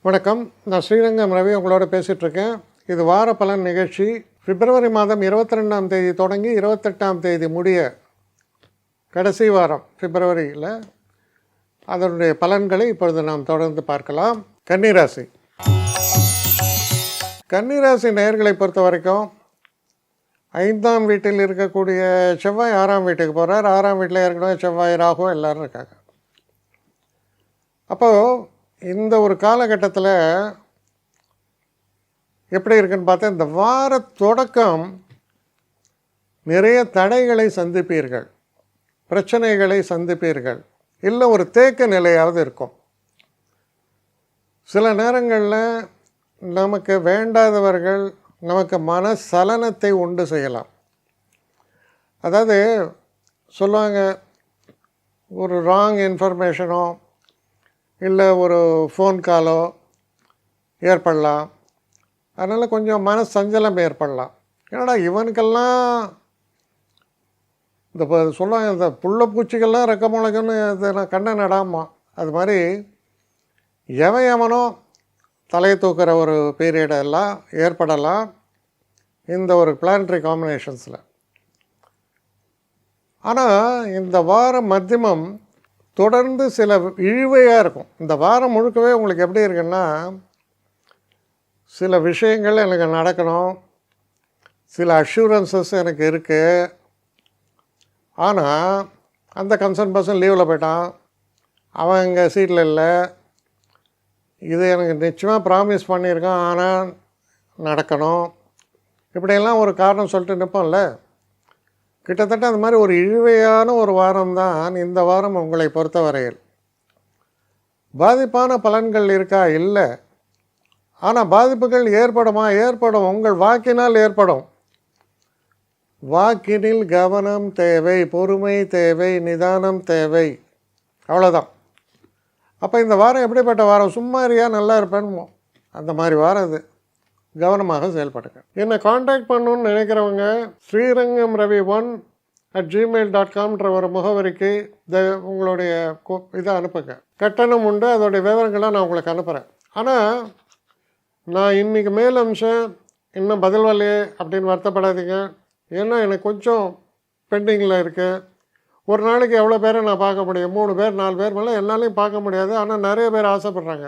வணக்கம். நான் ஸ்ரீரங்கம் ரவி உங்களோட பேசிகிட்ருக்கேன். இது வார பலன் நிகழ்ச்சி. பிப்ரவரி மாதம் 22ஆம் தேதி தொடங்கி 28ஆம் தேதி முடிய கடைசி வாரம் பிப்ரவரியில் அதனுடைய பலன்களை இப்பொழுது நாம் தொடர்ந்து பார்க்கலாம். கன்னிராசி. கன்னிராசி நேயர்களை பொறுத்த வரைக்கும் 5ஆம் வீட்டில் இருக்கக்கூடிய செவ்வாய் 6ஆம் வீட்டுக்கு போகிறார். 6ஆம் வீட்டில் ஏற்கனவே செவ்வாய் ராகு எல்லோரும் இருக்காங்க. அப்போது இந்த ஒரு காலகட்டத்தில் எப்படி இருக்குன்னு பார்த்தா, இந்த வார தொடக்கம் நிறைய தடைகளை சந்திப்பீர்கள், பிரச்சனைகளை சந்திப்பீர்கள், இல்லை ஒரு தேக்க நிலையாவது இருக்கும். சில நேரங்களில் நமக்கு வேண்டாதவர்கள் நமக்கு மனசலனத்தை உண்டு செய்யலாம். அதாவது சொல்லுவாங்க, ஒரு ராங் இன்ஃபர்மேஷனோ இல்லை ஒரு ஃபோன் காலோ ஏற்படலாம். அதனால் கொஞ்சம் மனசஞ்சலம் ஏற்படலாம். ஏன்னா இவனுக்கெல்லாம் இந்த சொல்லுவாங்க, இந்த புள்ள பூச்சிகள்லாம் ரெக்க முளைக்குன்னு கண்ணை நடாமா, அது மாதிரி எவனோ தலையை தூக்குற ஒரு பீரியடெல்லாம் ஏற்படலாம் இந்த ஒரு பிளானட்டரி காம்பினேஷன்ஸில். ஆனால் இந்த வாரம் மத்தியமம் தொடர்ந்து சில இழுவையாக இருக்கும். இந்த வாரம் முழுக்கவே உங்களுக்கு எப்படி இருக்குன்னா, சில விஷயங்கள் எனக்கு நடக்கணும், சில அஷூரன்சஸ் எனக்கு இருக்குது. ஆனால் அந்த கன்சர்ன் பர்சன் லீவில் போயிட்டான், அவன் இங்கே சீட்டில் இல்லை, இது எனக்கு நிச்சயமாக ப்ராமிஸ் பண்ணியிருக்கான் ஆனால் நடக்கணும், இப்படியெல்லாம் ஒரு காரணம் சொல்லிட்டு நிற்போம்ல. கிட்டத்தட்ட அந்த மாதிரி ஒரு இழுவையான ஒரு வாரம்தான் இந்த வாரம் உங்களை பொறுத்தவரையில். பாதிப்பான பலன்கள் இருக்கா? இல்லை. ஆனால் பாதிப்புகள் ஏற்படுமா? ஏற்படும். உங்கள் வாக்கினால் ஏற்படும். வாக்கினில் கவனம் தேவை, பொறுமை தேவை, நிதானம் தேவை, அவ்வளோதான். அப்போ இந்த வாரம் எப்படிப்பட்ட வாரம்? சும்மாரியாக நல்லா இருப்பேன்னு அந்த மாதிரி வாரம் இது. கவனமாக செயல்படுங்க. என்னை காண்டாக்ட் பண்ணணுன்னு நினைக்கிறவங்க ஸ்ரீரங்கம் ரவி 1@gmail.com ஒரு முகவரிக்கு உங்களுடைய இதை அனுப்புங்க. கட்டணம் உண்டு, அதோடைய விவரங்களை நான் உங்களுக்கு அனுப்புகிறேன். ஆனால் நான் இன்றைக்கி மேல் அம்சம் இன்னும் பதில் வரலையே அப்படின்னு வருத்தப்படாதீங்க. ஏன்னா எனக்கு கொஞ்சம் பெண்டிங்கில் இருக்குது. ஒரு நாளைக்கு எவ்வளோ பேரை நான் பார்க்க முடியும்? 3 பேர் 4 பேர் மேலே என்னாலையும் பார்க்க முடியாது. ஆனால் நிறைய பேர் ஆசைப்பட்றாங்க.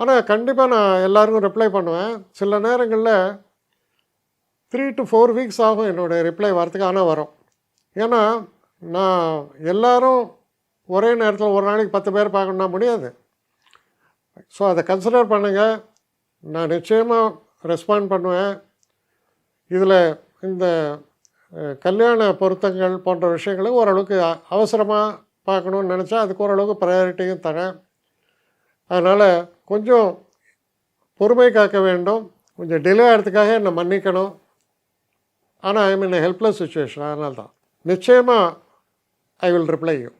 ஆனால் கண்டிப்பாக நான் எல்லாருக்கும் ரிப்ளை பண்ணுவேன். சில நேரங்களில் 3 to 4 வீக்ஸ் ஆகும் என்னுடைய ரிப்ளை வரத்துக்கு. ஆனால் வரும். ஏன்னா நான் எல்லோரும் ஒரே நேரத்தில் ஒரு நாளைக்கு 10 பேர் பார்க்கணுன்னா முடியாது. ஸோ அதை கன்சிடர் பண்ணுங்கள். நான் நிச்சயமாக ரெஸ்பாண்ட் பண்ணுவேன். இதில் இந்த கல்யாண பொருத்தங்கள் போன்ற விஷயங்களை ஓரளவுக்கு அவசரமாக பார்க்கணுன்னு நினச்சா அதுக்கு ஓரளவுக்கு ப்ரையாரிட்டியும் தரேன். அதனால் கொஞ்சம் பொறுமை காக்க வேண்டும். கொஞ்சம் டிலே ஆகிறதுக்காக என்னை மன்னிக்கணும். ஆனால் ஐ மீன் ஹெல்ப்லெஸ் சுச்சுவேஷன். அதனால தான் நிச்சயமாக ஐ வில் ரிப்ளை யூ.